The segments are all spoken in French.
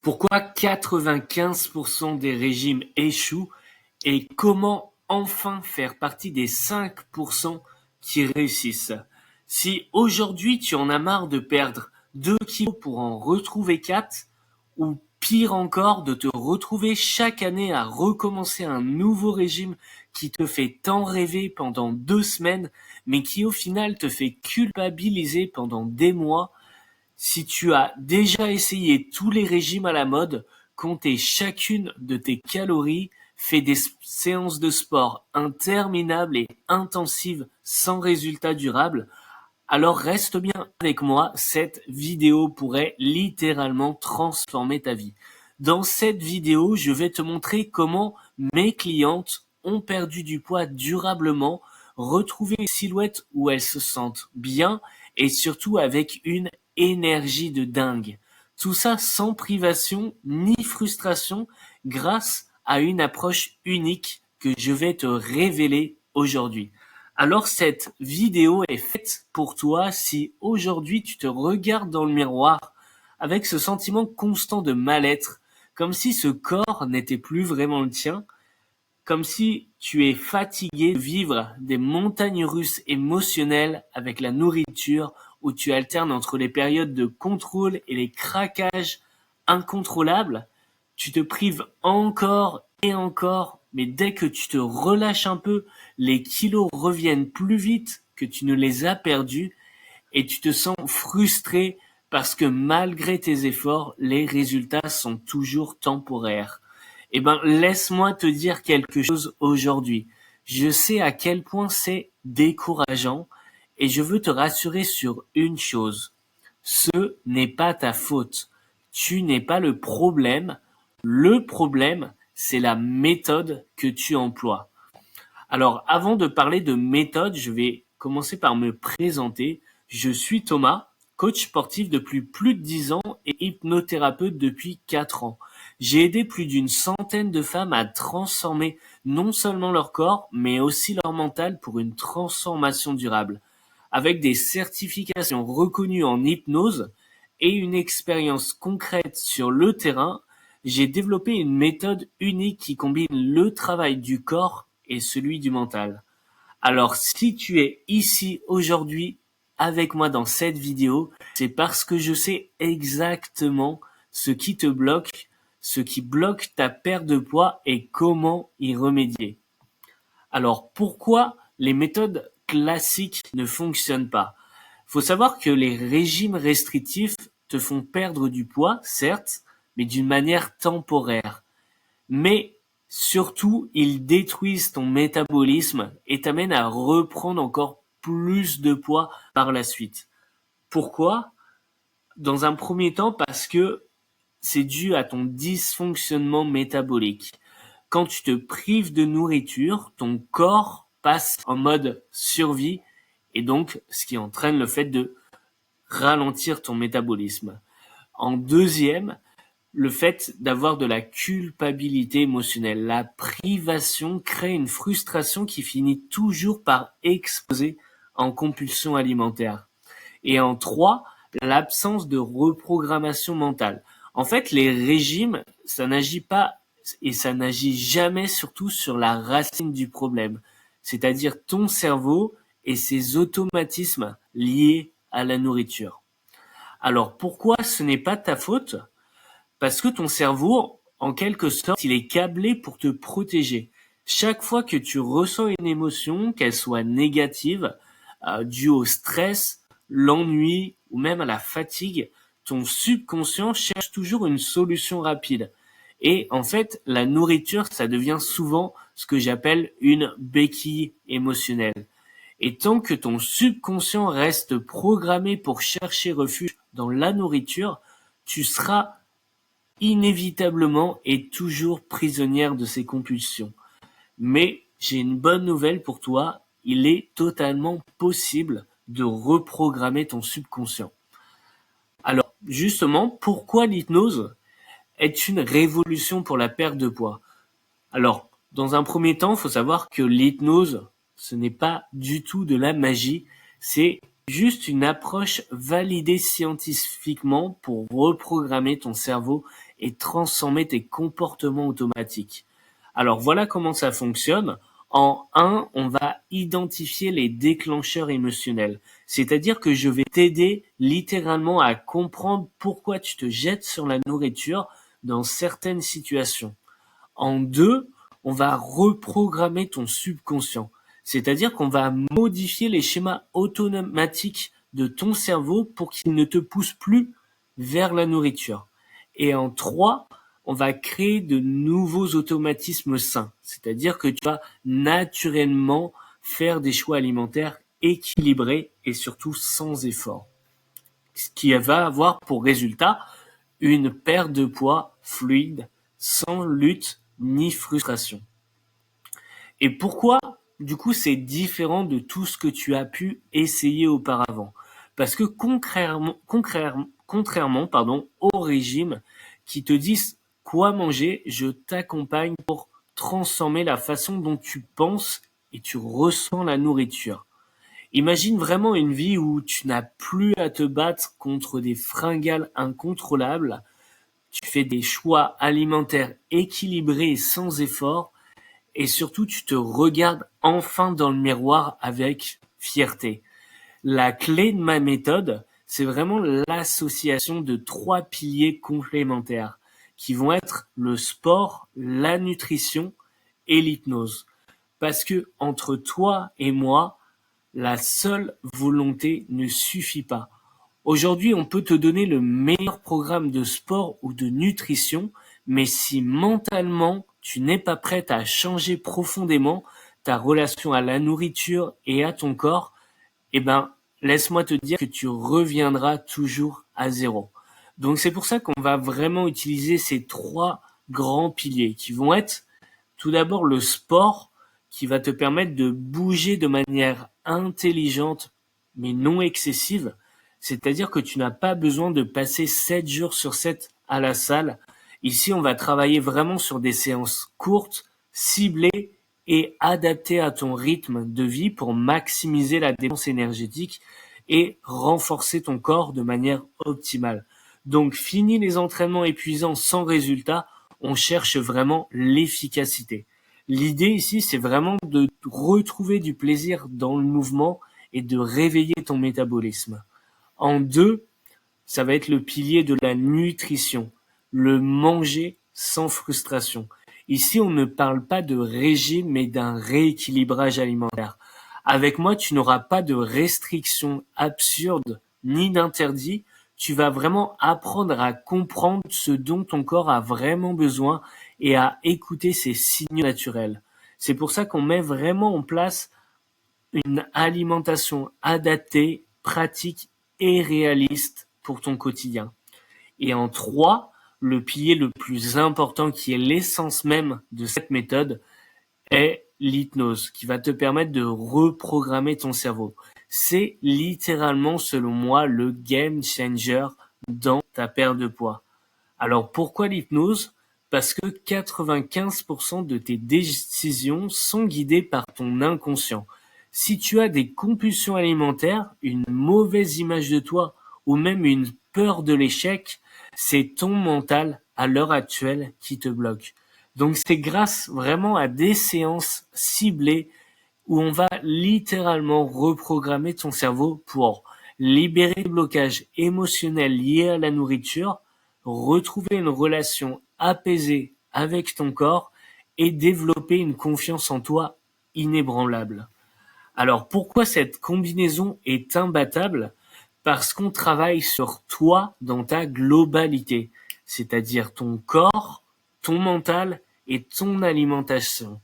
Pourquoi 95% des régimes échouent et comment enfin faire partie des 5% qui réussissent? Si aujourd'hui tu en as marre de perdre 2 kilos pour en retrouver 4, ou pire encore de te retrouver chaque année à recommencer un nouveau régime qui te fait tant rêver pendant 2 semaines, mais qui au final te fait culpabiliser pendant des mois, si tu as déjà essayé tous les régimes à la mode, compté chacune de tes calories, fait des séances de sport interminables et intensives sans résultat durable, alors reste bien avec moi, cette vidéo pourrait littéralement transformer ta vie. Dans cette vidéo, je vais te montrer comment mes clientes ont perdu du poids durablement, retrouvé une silhouette où elles se sentent bien et surtout avec une énergie de dingue. Tout ça sans privation ni frustration grâce à une approche unique que je vais te révéler aujourd'hui. Alors cette vidéo est faite pour toi si aujourd'hui tu te regardes dans le miroir avec ce sentiment constant de mal-être, comme si ce corps n'était plus vraiment le tien, comme si tu es fatigué de vivre des montagnes russes émotionnelles avec la nourriture, où tu alternes entre les périodes de contrôle et les craquages incontrôlables. Tu te prives encore et encore, mais dès que tu te relâches un peu, les kilos reviennent plus vite que tu ne les as perdus et tu te sens frustré parce que malgré tes efforts, les résultats sont toujours temporaires. Eh ben, laisse-moi te dire quelque chose aujourd'hui. Je sais à quel point c'est décourageant et je veux te rassurer sur une chose. Ce n'est pas ta faute. Tu n'es pas le problème. Le problème, c'est la méthode que tu emploies. Alors, avant de parler de méthode, je vais commencer par me présenter. Je suis Thomas, coach sportif depuis plus de 10 ans et hypnothérapeute depuis 4 ans. J'ai aidé plus d'une centaine de femmes à transformer non seulement leur corps, mais aussi leur mental pour une transformation durable. Avec des certifications reconnues en hypnose et une expérience concrète sur le terrain, j'ai développé une méthode unique qui combine le travail du corps et celui du mental. Alors si tu es ici aujourd'hui avec moi dans cette vidéo, c'est parce que je sais exactement ce qui te bloque, ce qui bloque ta perte de poids et comment y remédier. Alors pourquoi les méthodes classiques ne fonctionnent pas? Faut savoir que les régimes restrictifs te font perdre du poids, certes, mais d'une manière temporaire. Mais surtout, ils détruisent ton métabolisme et t'amènent à reprendre encore plus de poids par la suite. Pourquoi? Dans un premier temps, parce que c'est dû à ton dysfonctionnement métabolique. Quand tu te prives de nourriture, ton corps passe en mode survie et donc ce qui entraîne le fait de ralentir ton métabolisme. En deuxième, le fait d'avoir de la culpabilité émotionnelle. La privation crée une frustration qui finit toujours par exploser en compulsion alimentaire. Et en 3, l'absence de reprogrammation mentale. En fait, les régimes, ça n'agit pas et ça n'agit jamais surtout sur la racine du problème, c'est-à-dire ton cerveau et ses automatismes liés à la nourriture. Alors pourquoi ce n'est pas ta faute? Parce que ton cerveau, en quelque sorte, il est câblé pour te protéger. Chaque fois que tu ressens une émotion, qu'elle soit négative, due au stress, l'ennui ou même à la fatigue, ton subconscient cherche toujours une solution rapide. Et en fait, la nourriture, ça devient souvent ce que j'appelle une béquille émotionnelle. Et tant que ton subconscient reste programmé pour chercher refuge dans la nourriture, tu seras inévitablement et toujours prisonnière de ses compulsions. Mais j'ai une bonne nouvelle pour toi, il est totalement possible de reprogrammer ton subconscient. Alors, justement, pourquoi l'hypnose est une révolution pour la perte de poids? Alors, dans un premier temps, il faut savoir que l'hypnose, ce n'est pas du tout de la magie, c'est juste une approche validée scientifiquement pour reprogrammer ton cerveau et transformer tes comportements automatiques. Alors voilà comment ça fonctionne. En 1, on va identifier les déclencheurs émotionnels. C'est-à-dire que je vais t'aider littéralement à comprendre pourquoi tu te jettes sur la nourriture dans certaines situations. En 2, on va reprogrammer ton subconscient. C'est-à-dire qu'on va modifier les schémas automatiques de ton cerveau pour qu'il ne te pousse plus vers la nourriture. Et en 3, on va créer de nouveaux automatismes sains. C'est-à-dire que tu vas naturellement faire des choix alimentaires équilibrés et surtout sans effort. Ce qui va avoir pour résultat une perte de poids fluide, sans lutte ni frustration. Et pourquoi, du coup, c'est différent de tout ce que tu as pu essayer auparavant? Parce que contrairement au régime qui te disent quoi manger, je t'accompagne pour transformer la façon dont tu penses et tu ressens la nourriture. Imagine vraiment une vie où tu n'as plus à te battre contre des fringales incontrôlables, tu fais des choix alimentaires équilibrés et sans effort, et surtout tu te regardes enfin dans le miroir avec fierté. La clé de ma méthode, c'est vraiment l'association de 3 piliers complémentaires qui vont être le sport, la nutrition et l'hypnose. Parce que entre toi et moi, la seule volonté ne suffit pas. Aujourd'hui, on peut te donner le meilleur programme de sport ou de nutrition, mais si mentalement tu n'es pas prête à changer profondément ta relation à la nourriture et à ton corps, eh ben, laisse-moi te dire que tu reviendras toujours à zéro. Donc c'est pour ça qu'on va vraiment utiliser ces 3 grands piliers qui vont être tout d'abord le sport qui va te permettre de bouger de manière intelligente mais non excessive. C'est-à-dire que tu n'as pas besoin de passer 7 jours sur 7 à la salle. Ici, on va travailler vraiment sur des séances courtes, ciblées et adaptées à ton rythme de vie pour maximiser la dépense énergétique et renforcer ton corps de manière optimale. Donc, fini les entraînements épuisants sans résultat, on cherche vraiment l'efficacité. L'idée ici, c'est vraiment de retrouver du plaisir dans le mouvement et de réveiller ton métabolisme. En 2, ça va être le pilier de la nutrition, le manger sans frustration. Ici, on ne parle pas de régime, mais d'un rééquilibrage alimentaire. Avec moi, tu n'auras pas de restrictions absurdes ni d'interdits. Tu vas vraiment apprendre à comprendre ce dont ton corps a vraiment besoin et à écouter ses signaux naturels. C'est pour ça qu'on met vraiment en place une alimentation adaptée, pratique et réaliste pour ton quotidien. Et en 3, le pilier le plus important qui est l'essence même de cette méthode est l'hypnose, qui va te permettre de reprogrammer ton cerveau. C'est littéralement, selon moi, le game changer dans ta perte de poids. Alors pourquoi l'hypnose? Parce que 95% de tes décisions sont guidées par ton inconscient. Si tu as des compulsions alimentaires, une mauvaise image de toi ou même une peur de l'échec, c'est ton mental à l'heure actuelle qui te bloque. Donc c'est grâce vraiment à des séances ciblées où on va littéralement reprogrammer ton cerveau pour libérer les blocages émotionnels liés à la nourriture, retrouver une relation apaisée avec ton corps et développer une confiance en toi inébranlable. Alors pourquoi cette combinaison est imbattable? Parce qu'on travaille sur toi dans ta globalité, c'est-à-dire ton corps, ton mental et ton alimentation.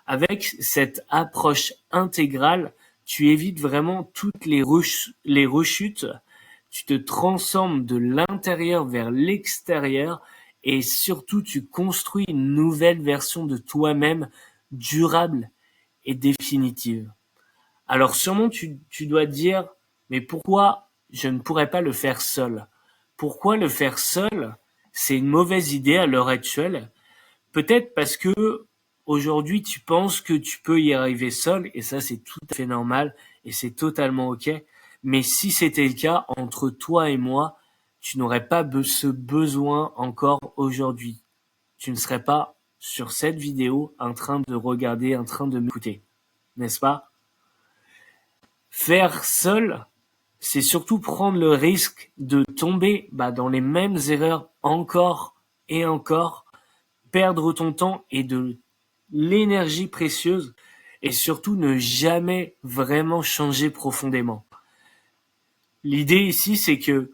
Avec cette approche intégrale, tu évites vraiment toutes les rechutes, tu te transformes de l'intérieur vers l'extérieur et surtout tu construis une nouvelle version de toi-même durable et définitive. Alors sûrement tu dois te dire, mais pourquoi je ne pourrais pas le faire seul? Pourquoi le faire seul? C'est une mauvaise idée à l'heure actuelle. Peut-être parce que aujourd'hui tu penses que tu peux y arriver seul, et ça c'est tout à fait normal et c'est totalement ok. Mais si c'était le cas entre toi et moi, tu n'aurais pas ce besoin encore aujourd'hui. Tu ne serais pas sur cette vidéo en train de regarder, en train de m'écouter, n'est-ce pas? Faire seul, c'est surtout prendre le risque de tomber dans les mêmes erreurs encore et encore, perdre ton temps et de l'énergie précieuse et surtout ne jamais vraiment changer profondément. L'idée ici, c'est que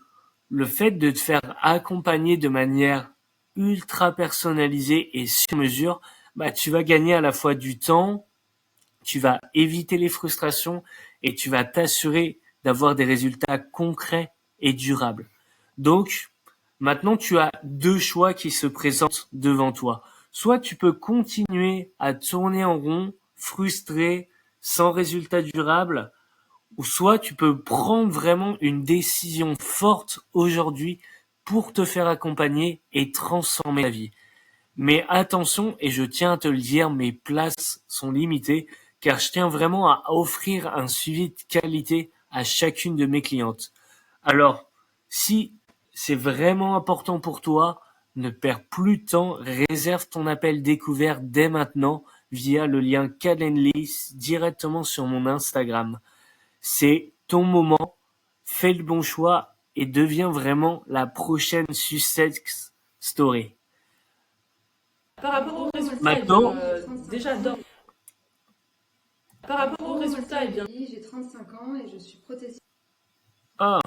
le fait de te faire accompagner de manière ultra personnalisée et sur mesure, tu vas gagner à la fois du temps, tu vas éviter les frustrations et tu vas t'assurer d'avoir des résultats concrets et durables. Donc, maintenant, tu as deux choix qui se présentent devant toi. Soit tu peux continuer à tourner en rond, frustré, sans résultat durable, ou soit tu peux prendre vraiment une décision forte aujourd'hui pour te faire accompagner et transformer ta vie. Mais attention, et je tiens à te le dire, mes places sont limitées, car je tiens vraiment à offrir un suivi de qualité à chacune de mes clientes. Alors, si c'est vraiment important pour toi, ne perds plus de temps, réserve ton appel découvert dès maintenant via le lien Calendly directement sur mon Instagram. C'est ton moment, fais le bon choix et deviens vraiment la prochaine Success Story. Par rapport aux résultats, Maintenant, déjà d'or. Par rapport aux résultats, j'ai 35 ans et je suis prothésiste. Par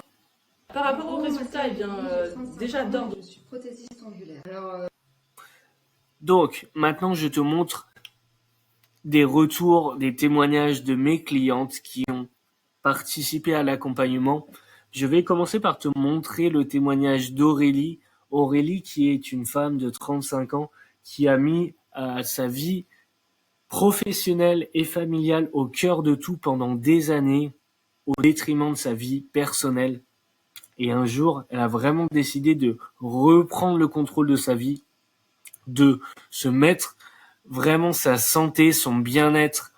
rapport aux résultats, déjà d'ordre. Je suis prothésiste ongulaire. Donc, maintenant, je te montre des retours, des témoignages de mes clientes qui ont participé à l'accompagnement. Je vais commencer par te montrer le témoignage d'Aurélie. Aurélie, qui est une femme de 35 ans, qui a mis sa vie professionnelle et familiale au cœur de tout pendant des années, au détriment de sa vie personnelle. Et un jour, elle a vraiment décidé de reprendre le contrôle de sa vie, de se mettre vraiment sa santé, son bien-être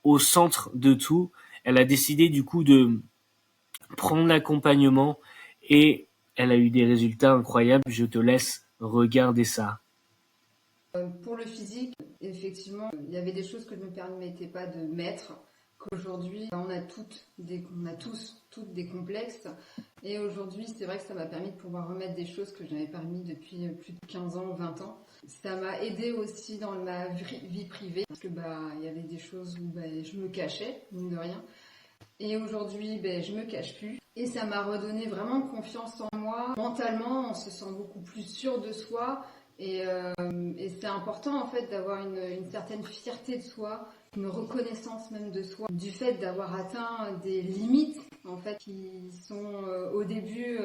au centre de tout. Elle a décidé du coup de prendre l'accompagnement et elle a eu des résultats incroyables. Je te laisse regarder ça. Pour le physique, effectivement, il y avait des choses que je ne me permettais pas de mettre, qu'aujourd'hui, on a tous toutes des complexes. Et aujourd'hui, c'est vrai que ça m'a permis de pouvoir remettre des choses que je n'avais pas remis depuis plus de 15 ans, 20 ans. Ça m'a aidé aussi dans ma vie privée, parce que il y avait des choses où je me cachais, mine de rien. Et aujourd'hui, je me cache plus. Et ça m'a redonné vraiment confiance en moi. Mentalement, on se sent beaucoup plus sûr de soi. Et c'est important en fait d'avoir une certaine fierté de soi, une reconnaissance même de soi, du fait d'avoir atteint des limites en fait qui sont au début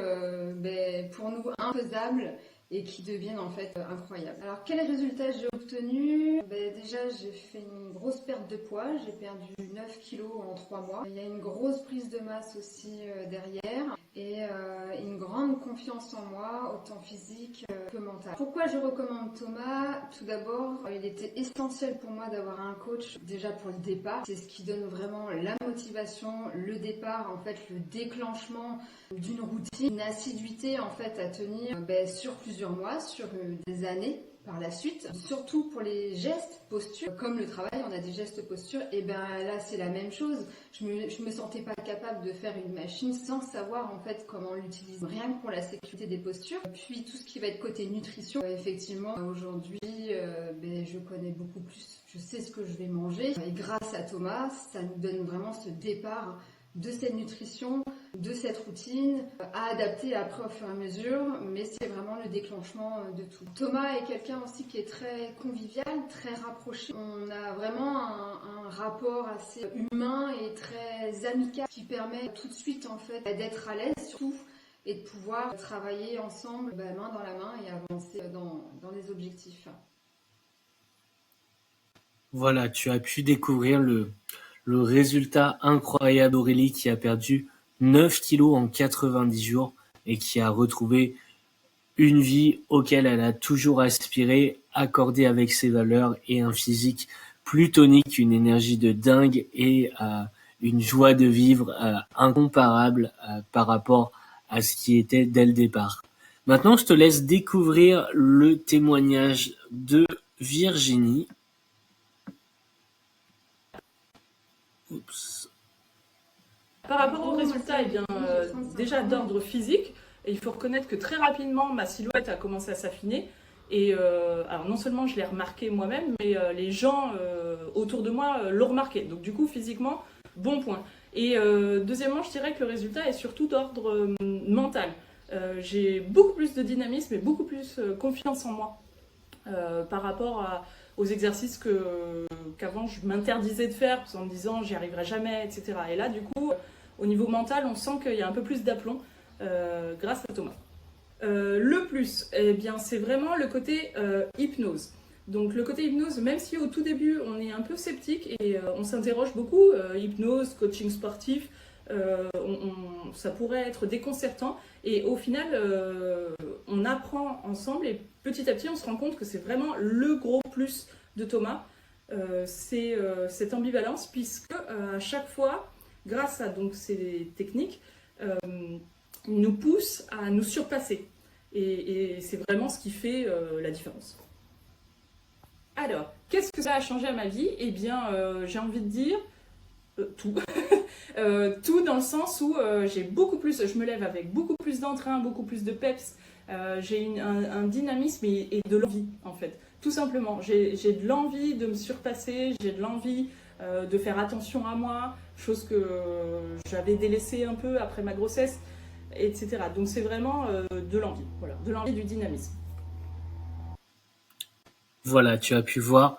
pour nous infaisables et qui deviennent en fait incroyables. Alors quels résultats j'ai obtenus? Déjà j'ai fait une grosse perte de poids, j'ai perdu 9 kilos en 3 mois. Il y a une grosse prise de masse aussi derrière et une grande confiance en moi, autant physique que mentale. Pourquoi je recommande Thomas? Tout d'abord, il était essentiel pour moi d'avoir un coach déjà pour le départ. C'est ce qui donne vraiment la motivation, le départ, en fait le déclenchement d'une routine, une assiduité en fait à tenir sur plusieurs mois, sur des années par la suite, surtout pour les gestes, postures, comme le travail, on a des gestes postures, et là c'est la même chose. Je me sentais pas capable de faire une machine sans savoir en fait comment l'utiliser, rien que pour la sécurité des postures. Puis tout ce qui va être côté nutrition, effectivement aujourd'hui je connais beaucoup plus, je sais ce que je vais manger, et grâce à Thomas, ça nous donne vraiment ce départ de cette nutrition, de cette routine, à adapter après au fur et à mesure, mais c'est vraiment le déclenchement de tout. Thomas est quelqu'un aussi qui est très convivial, très rapproché. On a vraiment un rapport assez humain et très amical qui permet tout de suite en fait d'être à l'aise surtout et de pouvoir travailler ensemble main dans la main et avancer dans les objectifs. Voilà, tu as pu découvrir le résultat incroyable d'Aurélie qui a perdu 9 kilos en 90 jours et qui a retrouvé une vie auquel elle a toujours aspiré, accordée avec ses valeurs et un physique plus tonique, une énergie de dingue et une joie de vivre incomparable par rapport à ce qui était dès le départ. Maintenant, je te laisse découvrir le témoignage de Virginie. Oups. Par rapport aux résultats, eh bien, déjà d'ordre physique, il faut reconnaître que très rapidement, ma silhouette a commencé à s'affiner. Et alors non seulement je l'ai remarqué moi-même, mais les gens autour de moi l'ont remarqué. Donc du coup, physiquement, bon point. Et deuxièmement, je dirais que le résultat est surtout d'ordre mental. J'ai beaucoup plus de dynamisme et beaucoup plus confiance en moi par rapport aux exercices qu'avant je m'interdisais de faire en me disant j'y arriverai jamais, etc. Et là, du coup, au niveau mental, on sent qu'il y a un peu plus d'aplomb grâce à Thomas. Le plus, eh bien, c'est vraiment le côté hypnose. Donc le côté hypnose, même si au tout début on est un peu sceptique et on s'interroge beaucoup, hypnose, coaching sportif, ça pourrait être déconcertant. Et au final, on apprend ensemble et petit à petit on se rend compte que c'est vraiment le gros plus de Thomas. C'est cette ambivalence puisque à chaque fois, grâce à donc, ces techniques, il nous pousse à nous surpasser. Et c'est vraiment ce qui fait la différence. Alors, qu'est-ce que ça a changé à ma vie? Eh bien, j'ai envie de dire tout. Tout dans le sens où j'ai beaucoup plus, je me lève avec beaucoup plus d'entrain, beaucoup plus de peps. J'ai un dynamisme et de l'envie, en fait. Tout simplement, j'ai de l'envie de me surpasser, j'ai de l'envie de faire attention à moi, chose que j'avais délaissée un peu après ma grossesse, etc. Donc c'est vraiment de l'envie, voilà, de l'envie, du dynamisme. Voilà, tu as pu voir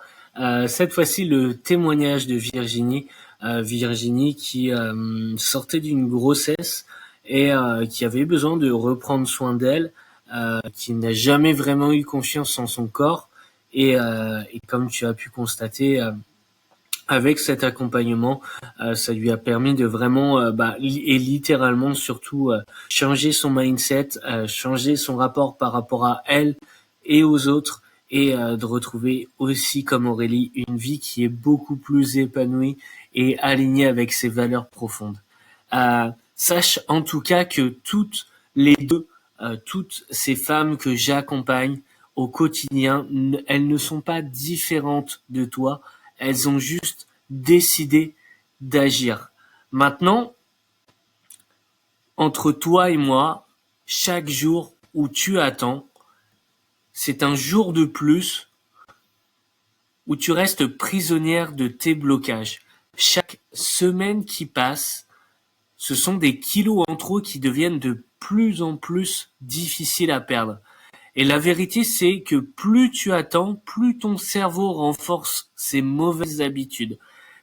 cette fois-ci le témoignage de Virginie. Virginie qui sortait d'une grossesse et qui avait besoin de reprendre soin d'elle, qui n'a jamais vraiment eu confiance en son corps. Et comme tu as pu constater, avec cet accompagnement, ça lui a permis de vraiment, et littéralement surtout, changer son mindset, changer son rapport par rapport à elle et aux autres, et de retrouver aussi, comme Aurélie, une vie qui est beaucoup plus épanouie et alignée avec ses valeurs profondes. Sache en tout cas que toutes les deux, toutes ces femmes que j'accompagne au quotidien, elles ne sont pas différentes de toi. Elles ont juste décidé d'agir. Maintenant, entre toi et moi, chaque jour où tu attends, c'est un jour de plus où tu restes prisonnière de tes blocages. Chaque semaine qui passe, ce sont des kilos en trop qui deviennent de plus en plus difficiles à perdre. Et la vérité, c'est que plus tu attends, plus ton cerveau renforce ses mauvaises habitudes.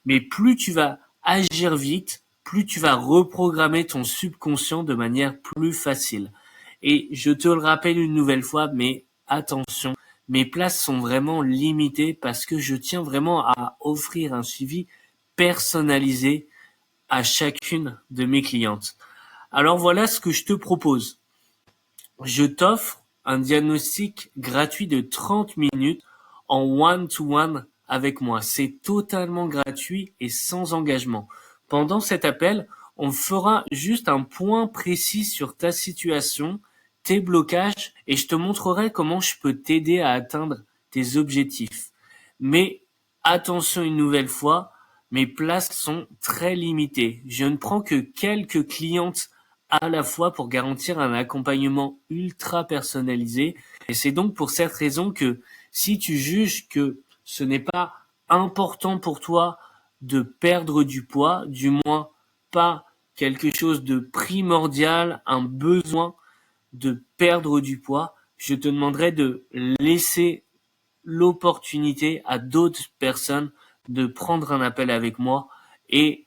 Mais plus tu vas agir vite, plus tu vas reprogrammer ton subconscient de manière plus facile. Et je te le rappelle une nouvelle fois, mais attention, mes places sont vraiment limitées parce que je tiens vraiment à offrir un suivi personnalisé à chacune de mes clientes. Alors voilà ce que je te propose. Je t'offre un diagnostic gratuit de 30 minutes en one-to-one avec moi. C'est totalement gratuit et sans engagement. Pendant cet appel, on fera juste un point précis sur ta situation, tes blocages, et je te montrerai comment je peux t'aider à atteindre tes objectifs. Mais attention une nouvelle fois, mes places sont très limitées. Je ne prends que quelques clientes à la fois pour garantir un accompagnement ultra personnalisé. Et c'est donc pour cette raison que si tu juges que ce n'est pas important pour toi de perdre du poids, du moins pas quelque chose de primordial, un besoin de perdre du poids, je te demanderai de laisser l'opportunité à d'autres personnes de prendre un appel avec moi et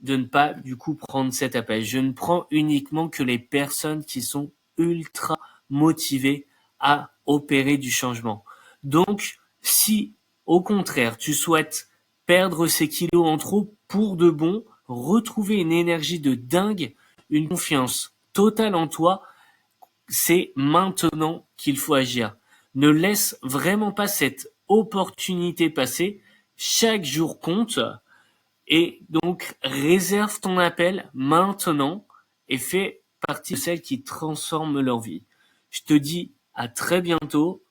de ne pas du coup prendre cet appel. Je ne prends uniquement que les personnes qui sont ultra motivées à opérer du changement. Donc, si au contraire tu souhaites perdre ces kilos en trop pour de bon, retrouver une énergie de dingue, une confiance totale en toi, c'est maintenant qu'il faut agir. Ne laisse vraiment pas cette opportunité passer. Chaque jour compte. Et donc, réserve ton appel maintenant et fais partie de celles qui transforment leur vie. Je te dis à très bientôt.